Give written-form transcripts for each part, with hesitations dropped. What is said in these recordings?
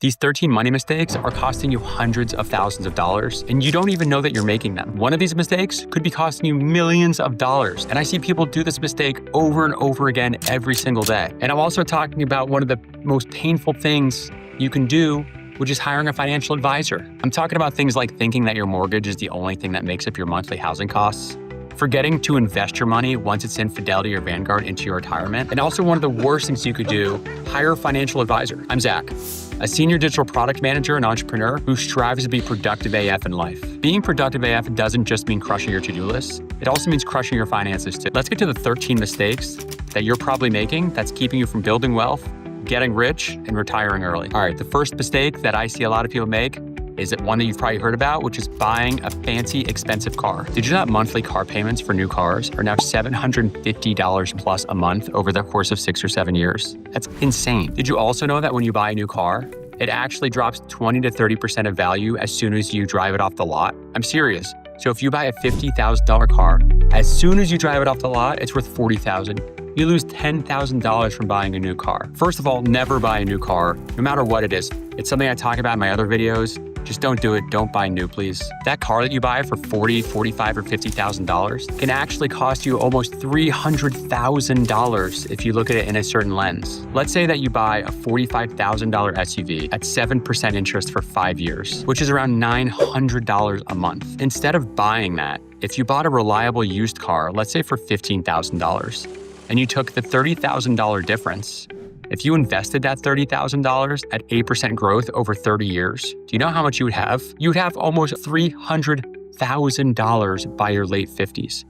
These 13 money mistakes are costing you hundreds of thousands of dollars, and you don't even know that you're making them. One of these mistakes could be costing you millions of dollars, and I see people do this mistake over and over again every single day. And I'm also talking about one of the most painful things you can do, which is hiring a financial advisor. I'm talking about things like thinking that your mortgage is the only thing that makes up your monthly housing costs, forgetting to invest your money once it's in Fidelity or Vanguard into your retirement. And also one of the worst things you could do, hire a financial advisor. I'm Zach, a senior digital product manager and entrepreneur who strives to be productive AF in life. Being productive AF doesn't just mean crushing your to-do list. It also means crushing your finances too. Let's get to the 13 mistakes that you're probably making that's keeping you from building wealth, getting rich, and retiring early. All right, the first mistake that I see a lot of people make is it one that you've probably heard about, which is buying a fancy, expensive car. Did you know that monthly car payments for new cars are now $750 plus a month over the course of 6 or 7 years? That's insane. Did you also know that when you buy a new car, it actually drops 20 to 30% of value as soon as you drive it off the lot? I'm serious. So if you buy a $50,000 car, as soon as you drive it off the lot, it's worth $40,000. You lose $10,000 from buying a new car. First of all, never buy a new car, no matter what it is. It's something I talk about in my other videos. Just don't do it. Don't buy new, please. That car that you buy for $40,000, $45,000, or $50,000 can actually cost you almost $300,000 if you look at it in a certain lens. Let's say that you buy a $45,000 SUV at 7% interest for 5 years, which is around $900 a month. Instead of buying that, if you bought a reliable used car, let's say for $15,000, and you took the $30,000 difference, if you invested that $30,000 at 8% growth over 30 years, do you know how much you would have? You would have almost $300,000 by your late 50s.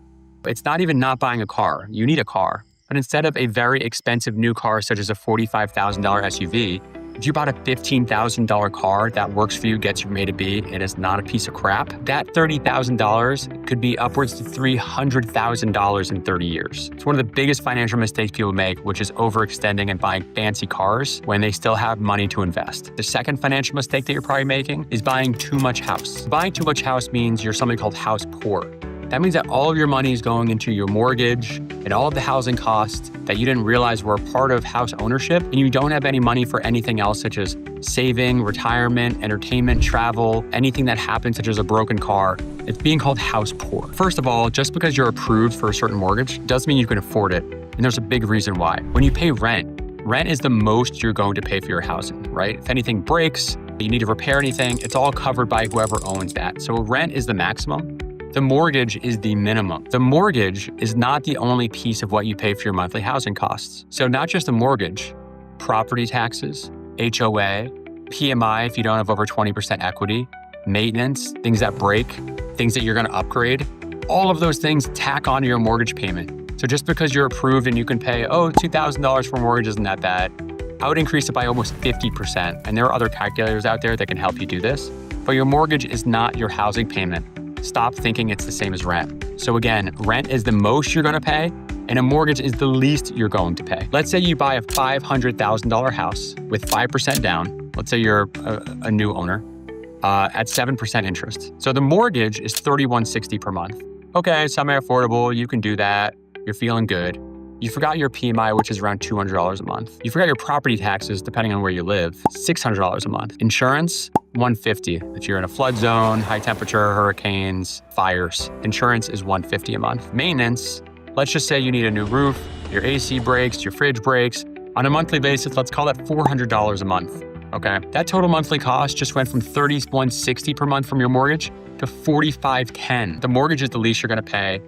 It's not even not buying a car. You need a car. But instead of a very expensive new car, such as a $45,000 SUV, if you bought a $15,000 car that works for you, gets you from A to B, and is not a piece of crap, that $30,000 could be upwards to $300,000 in 30 years. It's one of the biggest financial mistakes people make, which is overextending and buying fancy cars when they still have money to invest. The second financial mistake that you're probably making is buying too much house. Buying too much house means you're something called house poor. That means that all of your money is going into your mortgage and all of the housing costs that you didn't realize were part of house ownership, and you don't have any money for anything else, such as saving, retirement, entertainment, travel, anything that happens, such as a broken car. It's being called house poor. First of all, just because you're approved for a certain mortgage doesn't mean you can afford it. And there's a big reason why. When you pay rent is the most you're going to pay for your housing, right? If anything breaks, you need to repair anything, it's all covered by whoever owns that. So rent is the maximum. The mortgage is the minimum. The mortgage is not the only piece of what you pay for your monthly housing costs. So not just the mortgage, property taxes, HOA, PMI if you don't have over 20% equity, maintenance, things that break, things that you're gonna upgrade, all of those things tack onto your mortgage payment. So just because you're approved and you can pay, $2,000 for a mortgage isn't that bad, I would increase it by almost 50%. And there are other calculators out there that can help you do this, but your mortgage is not your housing payment. Stop thinking it's the same as rent. So again, rent is the most you're gonna pay, and a mortgage is the least you're going to pay. Let's say you buy a $500,000 house with 5% down. Let's say you're a new owner at 7% interest. So the mortgage is $3,160 per month. Okay, semi-affordable, you can do that. You're feeling good. You forgot your PMI, which is around $200 a month. You forgot your property taxes, depending on where you live, $600 a month. Insurance, $150. If you're in a flood zone, high temperature, hurricanes, fires, insurance is $150 a month. Maintenance, let's just say you need a new roof, your AC breaks, your fridge breaks. On a monthly basis, let's call that $400 a month, okay? That total monthly cost just went from $3,160 per month from your mortgage to $4,510. The mortgage is the least you're gonna pay.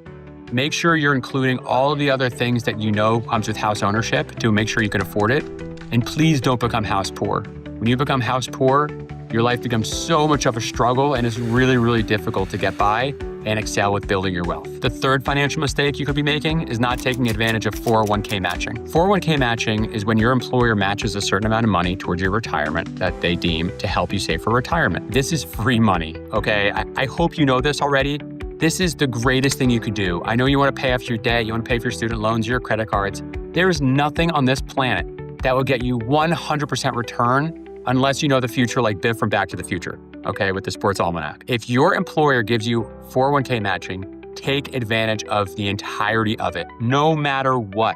Make sure you're including all of the other things that you know comes with house ownership to make sure you can afford it. And please don't become house poor. When you become house poor, your life becomes so much of a struggle and it's really, really difficult to get by and excel with building your wealth. The third financial mistake you could be making is not taking advantage of 401k matching. 401k matching is when your employer matches a certain amount of money towards your retirement that they deem to help you save for retirement. This is free money, okay? I hope you know this already. This is the greatest thing you could do. I know you want to pay off your debt, you want to pay for your student loans, your credit cards. There is nothing on this planet that will get you 100% return unless you know the future like Biff from Back to the Future, okay, with the Sports Almanac. If your employer gives you 401k matching, take advantage of the entirety of it, no matter what,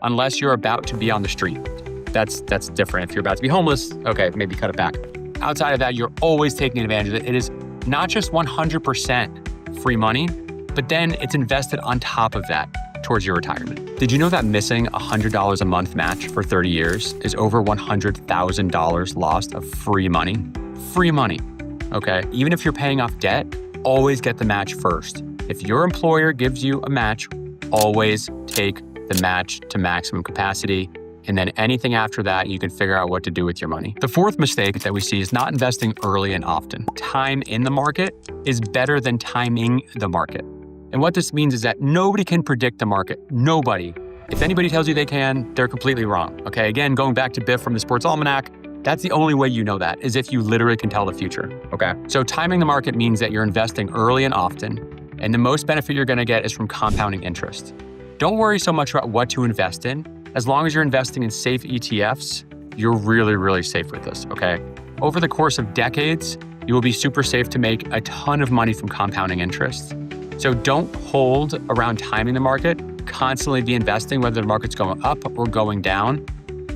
unless you're about to be on the street. That's different. If you're about to be homeless, okay, maybe cut it back. Outside of that, you're always taking advantage of it. It is not just 100% free money, but then it's invested on top of that towards your retirement. Did you know that missing $100 a month match for 30 years is over $100,000 lost of free money? Free money, okay? Even if you're paying off debt, always get the match first. If your employer gives you a match, always take the match to maximum capacity. And then anything after that, you can figure out what to do with your money. The fourth mistake that we see is not investing early and often. Time in the market is better than timing the market. And what this means is that nobody can predict the market. Nobody. If anybody tells you they can, they're completely wrong. Okay, again, going back to Biff from the Sports Almanac, that's the only way you know that, is if you literally can tell the future. Okay, so timing the market means that you're investing early and often, and the most benefit you're gonna get is from compounding interest. Don't worry so much about what to invest in. As long as you're investing in safe ETFs, you're really, really safe with this, okay? Over the course of decades, you will be super safe to make a ton of money from compounding interest. So don't hold around timing the market, constantly be investing whether the market's going up or going down.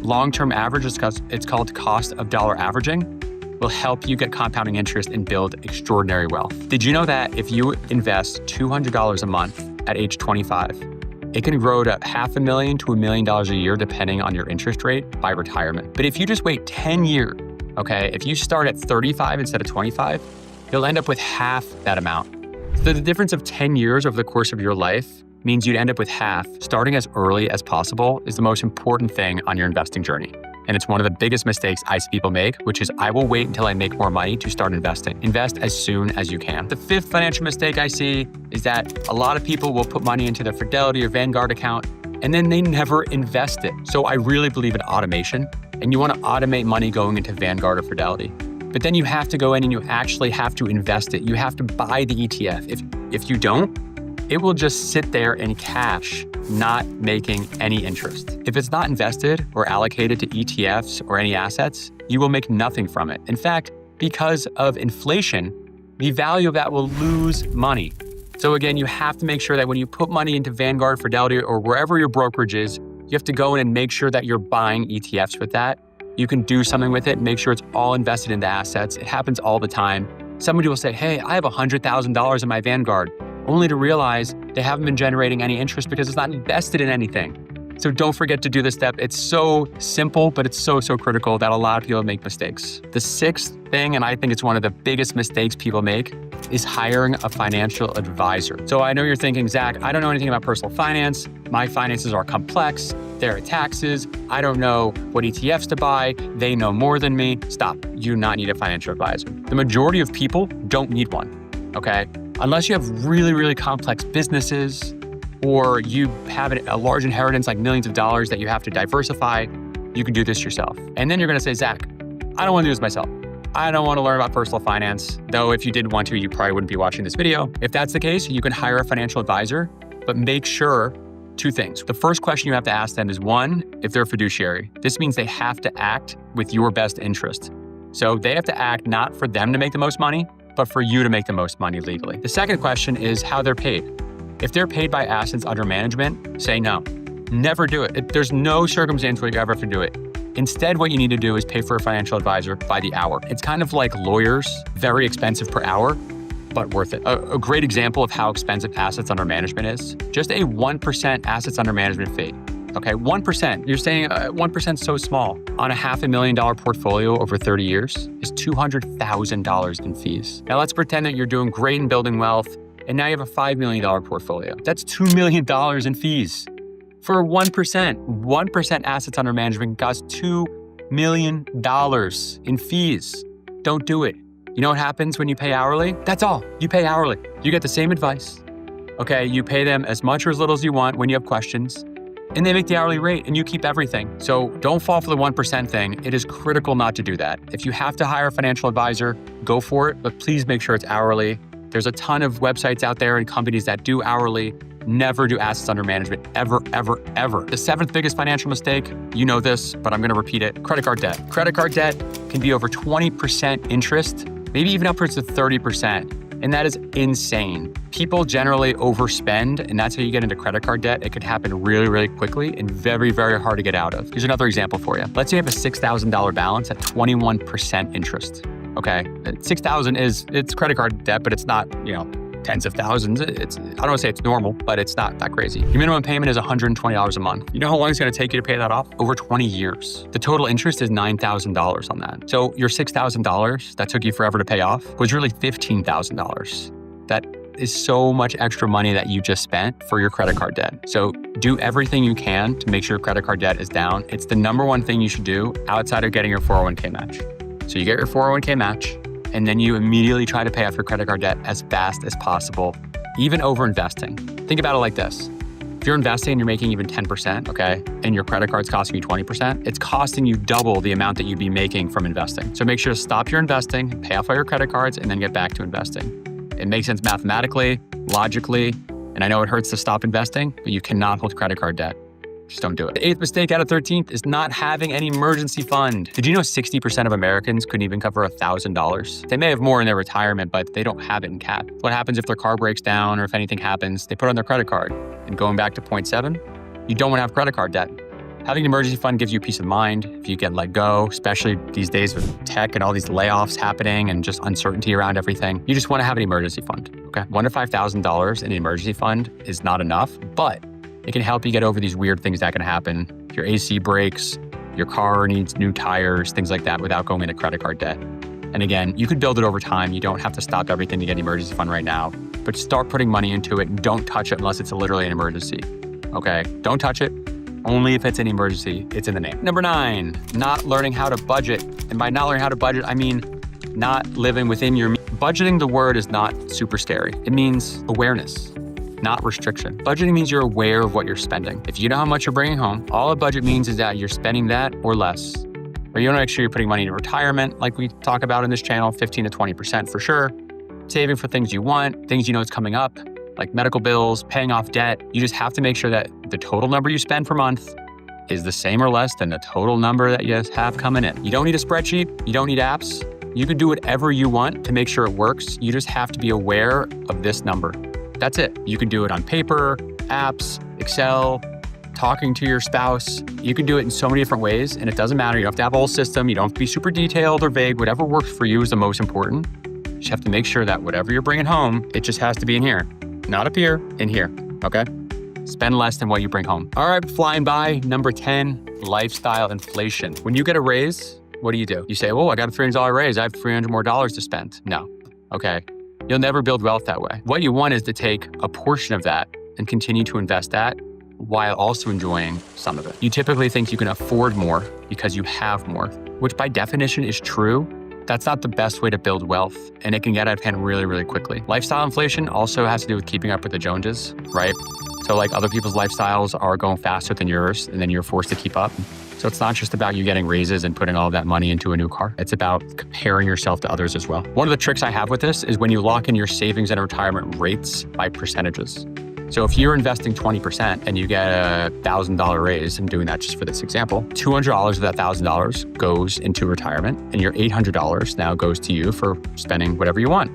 Long-term average, it's called cost of dollar averaging, will help you get compounding interest and build extraordinary wealth. Did you know that if you invest $200 a month at age 25, it can grow to $500,000 to $1 million a year depending on your interest rate by retirement. But if you just wait 10 years, okay, if you start at 35 instead of 25, you'll end up with half that amount. So the difference of 10 years over the course of your life means you'd end up with half. Starting as early as possible is the most important thing on your investing journey. And it's one of the biggest mistakes I see people make, which is I will wait until I make more money to start investing. Invest as soon as you can. The fifth financial mistake I see is that a lot of people will put money into their Fidelity or Vanguard account, and then they never invest it. So I really believe in automation, and you want to automate money going into Vanguard or Fidelity. But then you have to go in and you actually have to invest it. You have to buy the ETF. If you don't, it will just sit there in cash, not making any interest. If it's not invested or allocated to ETFs or any assets, you will make nothing from it. In fact, because of inflation, the value of that will lose money. So again, you have to make sure that when you put money into Vanguard, Fidelity, or wherever your brokerage is, you have to go in and make sure that you're buying ETFs with that. You can do something with it, make sure it's all invested into assets. It happens all the time. Somebody will say, hey, I have $100,000 in my Vanguard, only to realize they haven't been generating any interest because it's not invested in anything. So don't forget to do this step. It's so simple, but it's so critical that a lot of people make mistakes. The sixth thing, and I think it's one of the biggest mistakes people make, is hiring a financial advisor. So I know you're thinking, Zach, I don't know anything about personal finance. My finances are complex. There are taxes. I don't know what ETFs to buy. They know more than me. Stop. You do not need a financial advisor. The majority of people don't need one, okay? Unless you have really, really complex businesses, or you have a large inheritance like millions of dollars that you have to diversify, you can do this yourself. And then you're gonna say, Zach, I don't wanna do this myself. I don't wanna learn about personal finance, though if you did want to, you probably wouldn't be watching this video. If that's the case, you can hire a financial advisor, but make sure two things. The first question you have to ask them is, one, if they're a fiduciary. This means they have to act with your best interest. So they have to act not for them to make the most money, but for you to make the most money legally. The second question is how they're paid. If they're paid by assets under management, say no. Never do it. There's no circumstance where you ever have to do it. Instead, what you need to do is pay for a financial advisor by the hour. It's kind of like lawyers, very expensive per hour, but worth it. A great example of how expensive assets under management is, just a 1% assets under management fee. Okay, 1%. You're saying 1% is so small. On a $500,000 portfolio over 30 years is $200,000 in fees. Now let's pretend that you're doing great in building wealth, and now you have a $5 million portfolio. That's $2 million in fees. For 1%, 1% assets under management costs $2 million in fees. Don't do it. You know what happens when you pay hourly? That's all. You pay hourly. You get the same advice. Okay, you pay them as much or as little as you want when you have questions, and they make the hourly rate and you keep everything. So don't fall for the 1% thing. It is critical not to do that. If you have to hire a financial advisor, go for it, but please make sure it's hourly. There's a ton of websites out there and companies that do hourly. Never do assets under management, ever, ever, ever. The seventh biggest financial mistake, you know this, but I'm gonna repeat it, credit card debt. Credit card debt can be over 20% interest, maybe even upwards to 30%. And that is insane. People generally overspend, and that's how you get into credit card debt. It could happen really, really quickly and very, very hard to get out of. Here's another example for you. Let's say you have a $6,000 balance at 21% interest. Okay, $6,000 it's credit card debt, but it's not, tens of thousands. I don't want to say it's normal, but it's not that crazy. Your minimum payment is $120 a month. You know how long it's going to take you to pay that off? Over 20 years. The total interest is $9,000 on that. So your $6,000 that took you forever to pay off was really $15,000. That is so much extra money that you just spent for your credit card debt. So do everything you can to make sure your credit card debt is down. It's the number one thing you should do outside of getting your 401k match. So you get your 401k match, and then you immediately try to pay off your credit card debt as fast as possible, even over investing. Think about it like this. If you're investing and you're making even 10%, okay, and your credit card's costing you 20%, it's costing you double the amount that you'd be making from investing. So make sure to stop your investing, pay off all your credit cards, and then get back to investing. It makes sense mathematically, logically, and I know it hurts to stop investing, but you cannot hold credit card debt. Just don't do it. The 8th mistake out of 13th is not having an emergency fund. Did you know 60% of Americans couldn't even cover $1,000? They may have more in their retirement, but they don't have it in cap. What happens if their car breaks down or if anything happens? They put it on their credit card. And going back to point 7, you don't want to have credit card debt. Having an emergency fund gives you peace of mind if you get let go, especially these days with tech and all these layoffs happening and just uncertainty around everything. You just want to have an emergency fund, okay? $1,000 to $5,000 in an emergency fund is not enough, but it can help you get over these weird things that can happen. If your AC breaks, your car needs new tires, things like that without going into credit card debt. And again, you could build it over time. You don't have to stop everything to get an emergency fund right now, but start putting money into it and don't touch it unless it's literally an emergency, okay? Don't touch it. Only if it's an emergency, it's in the name. Number 9, not learning how to budget. And by not learning how to budget, I mean not living within your means. Budgeting, the word is not super scary. It means awareness, not restriction. Budgeting means you're aware of what you're spending. If you know how much you're bringing home, all a budget means is that you're spending that or less. Or you want to make sure you're putting money into retirement, like we talk about in this channel, 15 to 20% for sure. Saving for things you want, things you know is coming up, like medical bills, paying off debt. You just have to make sure that the total number you spend per month is the same or less than the total number that you have coming in. You don't need a spreadsheet. You don't need apps. You can do whatever you want to make sure it works. You just have to be aware of this number. That's it. You can do it on paper, apps, Excel, talking to your spouse. You can do it in so many different ways, and it doesn't matter. You don't have to have a whole system. You don't have to be super detailed or vague. Whatever works for you is the most important. You just have to make sure that whatever you're bringing home, it just has to be in here. Not up here, in here, okay? Spend less than what you bring home. All right, flying by. Number 10, lifestyle inflation. When you get a raise, what do? You say, well, I got a $300 raise. I have $300 more to spend. No, okay. You'll never build wealth that way. What you want is to take a portion of that and continue to invest that while also enjoying some of it. You typically think you can afford more because you have more, which by definition is true. That's not the best way to build wealth, and it can get out of hand really, really quickly. Lifestyle inflation also has to do with keeping up with the Joneses, right? So like other people's lifestyles are going faster than yours, and then you're forced to keep up. So it's not just about you getting raises and putting all of that money into a new car. It's about comparing yourself to others as well. One of the tricks I have with this is when you lock in your savings and retirement rates by percentages. So if you're investing 20% and you get a $1,000 raise, I'm doing that just for this example, $200 of that $1,000 goes into retirement, and your $800 now goes to you for spending whatever you want.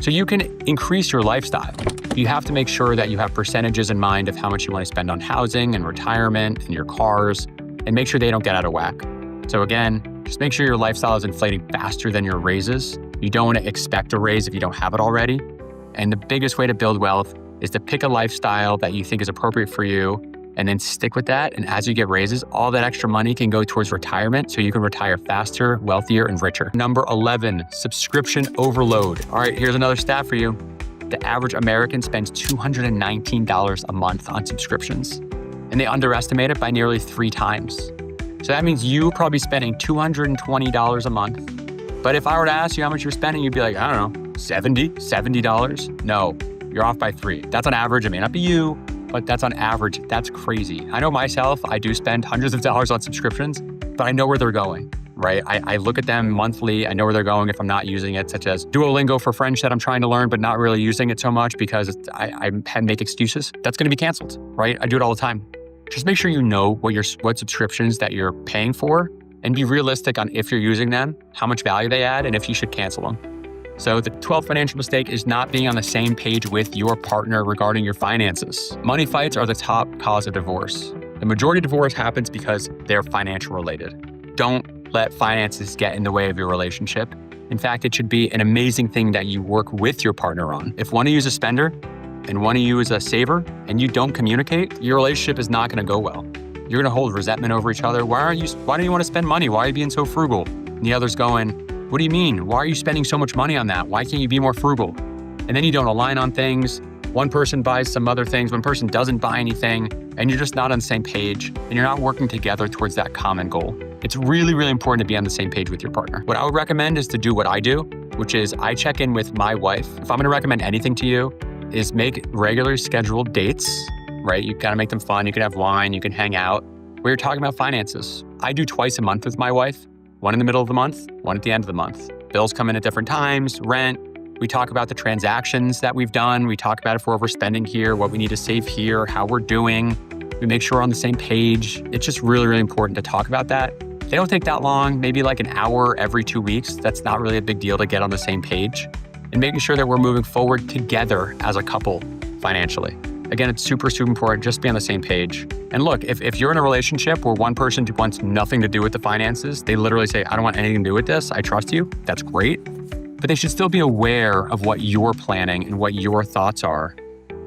So you can increase your lifestyle. You have to make sure that you have percentages in mind of how much you want to spend on housing and retirement and your cars, and make sure they don't get out of whack. So again, just make sure your lifestyle is inflating faster than your raises. You don't want to expect a raise if you don't have it already. And the biggest way to build wealth is to pick a lifestyle that you think is appropriate for you and then stick with that. And as you get raises, all that extra money can go towards retirement so you can retire faster, wealthier, and richer. Number 11, subscription overload. All right, here's another stat for you. The average American spends $219 a month on subscriptions, and they underestimate it by nearly 3 times. So that means you probably spending $220 a month. But if I were to ask you how much you're spending, you'd be like, I don't know, $70? No, you're off by 3. That's on average. It may not be you, but that's on average. That's crazy. I know myself, I do spend hundreds of dollars on subscriptions, but I know where they're going, right? I look at them monthly. I know where they're going if I'm not using it, such as Duolingo for French that I'm trying to learn, but not really using it so much because I make excuses. That's going to be canceled, right? I do it all the time. Just make sure you know what subscriptions that you're paying for and be realistic on if you're using them, how much value they add, and if you should cancel them. So the 12th financial mistake is not being on the same page with your partner regarding your finances. Money fights are the top cause of divorce. The majority of divorce happens because they're financial related. Don't let finances get in the way of your relationship. In fact, it should be an amazing thing that you work with your partner on. If one of you is a spender and one of you is a saver and you don't communicate, your relationship is not going to go well. You're going to hold resentment over each other. Why don't you want to spend money? Why are you being so frugal? And the other's going, what do you mean? Why are you spending so much money on that? Why can't you be more frugal? And then you don't align on things. One person buys some other things, one person doesn't buy anything, and you're just not on the same page, and you're not working together towards that common goal. It's really, really important to be on the same page with your partner. What I would recommend is to do what I do, which is I check in with my wife. If I'm gonna recommend anything to you, is make regularly scheduled dates, right? You gotta make them fun. You can have wine, you can hang out, where you're talking about finances. I do twice a month with my wife, one in the middle of the month, one at the end of the month. Bills come in at different times, rent. We talk about the transactions that we've done. We talk about if we're overspending here, what we need to save here, how we're doing. We make sure we're on the same page. It's just really, really important to talk about that. They don't take that long, maybe like an hour every 2 weeks. That's not really a big deal to get on the same page. And making sure that we're moving forward together as a couple financially. Again, it's super, super important. Just be on the same page. And look, if you're in a relationship where one person wants nothing to do with the finances, they literally say, I don't want anything to do with this. I trust you. That's great. But they should still be aware of what you're planning and what your thoughts are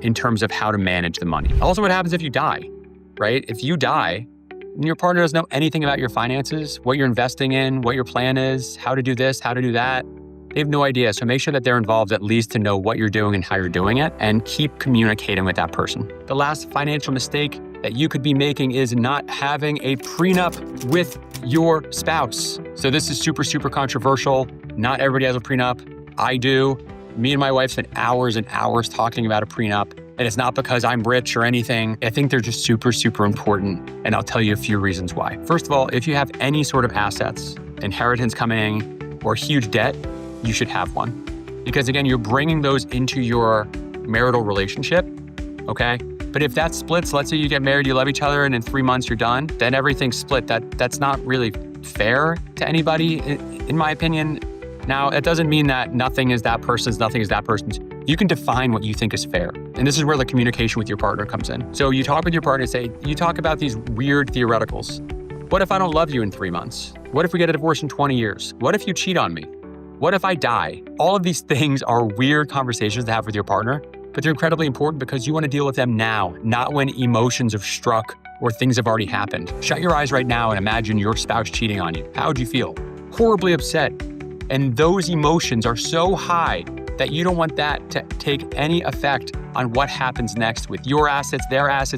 in terms of how to manage the money. Also, what happens if you die, right? If you die and your partner doesn't know anything about your finances, what you're investing in, what your plan is, how to do this, how to do that, they have no idea. So make sure that they're involved at least to know what you're doing and how you're doing it, and keep communicating with that person. The last financial mistake that you could be making is not having a prenup with your spouse. So this is super, super controversial. Not everybody has a prenup. I do. Me and my wife spent hours and hours talking about a prenup, and it's not because I'm rich or anything. I think they're just super, super important, and I'll tell you a few reasons why. First of all, if you have any sort of assets, inheritance coming, or huge debt, you should have one. Because again, you're bringing those into your marital relationship, okay? But if that splits, let's say you get married, you love each other, and in 3 months you're done, then everything's split. That's not really fair to anybody, in my opinion. Now, it doesn't mean that nothing is that person's, nothing is that person's. You can define what you think is fair. And this is where the communication with your partner comes in. So you talk with your partner and say, you talk about these weird theoreticals. What if I don't love you in 3 months? What if we get a divorce in 20 years? What if you cheat on me? What if I die? All of these things are weird conversations to have with your partner, but they're incredibly important because you want to deal with them now, not when emotions have struck or things have already happened. Shut your eyes right now and imagine your spouse cheating on you. How would you feel? Horribly upset. And those emotions are so high that you don't want that to take any effect on what happens next with your assets,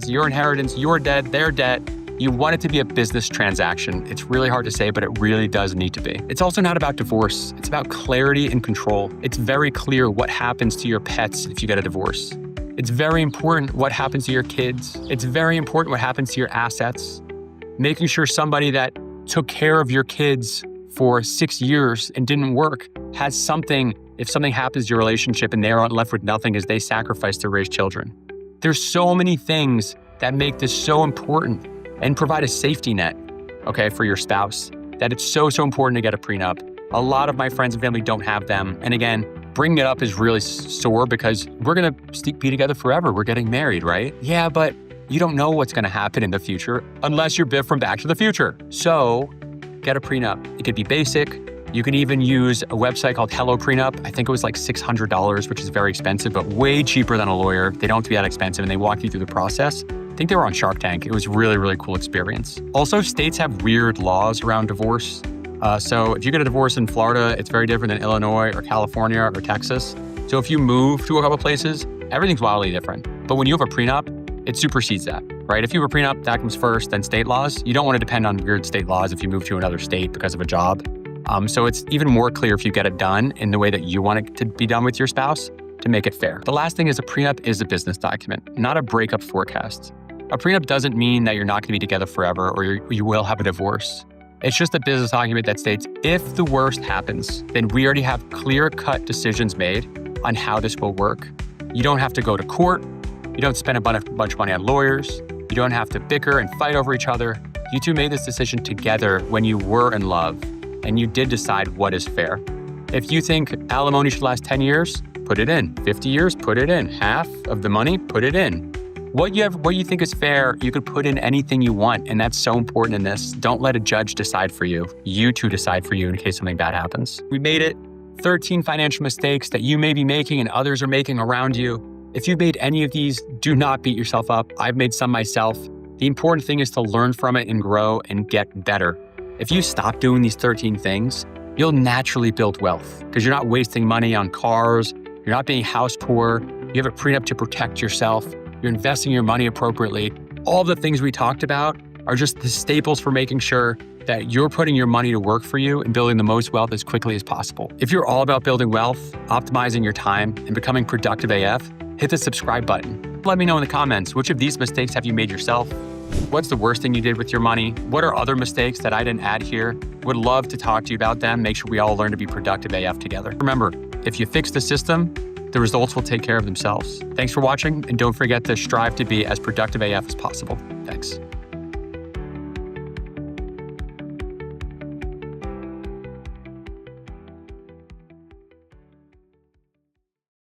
your inheritance, your debt, their debt. You want it to be a business transaction. It's really hard to say, but it really does need to be. It's also not about divorce. It's about clarity and control. It's very clear what happens to your pets if you get a divorce. It's very important what happens to your kids. It's very important what happens to your assets. Making sure somebody that took care of your kids for 6 years and didn't work has something, if something happens to your relationship and they're left with nothing as they sacrifice to raise children. There's so many things that make this so important and provide a safety net, okay, for your spouse, that it's so, so important to get a prenup. A lot of my friends and family don't have them. And again, bringing it up is really sore because we're gonna be together forever. We're getting married, right? Yeah, but you don't know what's gonna happen in the future unless you're Biff from Back to the Future. So get a prenup. It could be basic. You can even use a website called Hello Prenup. I think it was like $600, which is very expensive, but way cheaper than a lawyer. They don't have to be that expensive and they walk you through the process. I think they were on Shark Tank. It was really, really cool experience. Also, states have weird laws around divorce. So if you get a divorce in Florida, it's very different than Illinois or California or Texas. So if you move to a couple places, everything's wildly different. But when you have a prenup, it supersedes that, right? If you have a prenup, that comes first, then state laws. You don't want to depend on weird state laws if you move to another state because of a job. So it's even more clear if you get it done in the way that you want it to be done with your spouse to make it fair. The last thing is a prenup is a business document, not a breakup forecast. A prenup doesn't mean that you're not going to be together forever or you will have a divorce. It's just a business document that states, if the worst happens, then we already have clear-cut decisions made on how this will work. You don't have to go to court. You don't spend a bunch of money on lawyers. You don't have to bicker and fight over each other. You two made this decision together when you were in love, and you did decide what is fair. If you think alimony should last 10 years, put it in. 50 years, put it in. Half of the money, put it in. What you think is fair, you could put in anything you want, and that's so important in this. Don't let a judge decide for you. You two decide for you in case something bad happens. We made it. 13 financial mistakes that you may be making and others are making around you. If you've made any of these, do not beat yourself up. I've made some myself. The important thing is to learn from it and grow and get better. If you stop doing these 13 things, you'll naturally build wealth because you're not wasting money on cars. You're not being house poor. You have a prenup to protect yourself. You're investing your money appropriately. All the things we talked about are just the staples for making sure that you're putting your money to work for you and building the most wealth as quickly as possible. If you're all about building wealth, optimizing your time, and becoming productive AF, hit the subscribe button. Let me know in the comments, which of these mistakes have you made yourself? What's the worst thing you did with your money? What are other mistakes that I didn't add here? Would love to talk to you about them. Make sure we all learn to be productive AF together. Remember, if you fix the system, the results will take care of themselves. Thanks for watching, and don't forget to strive to be as productive AF as possible. Thanks.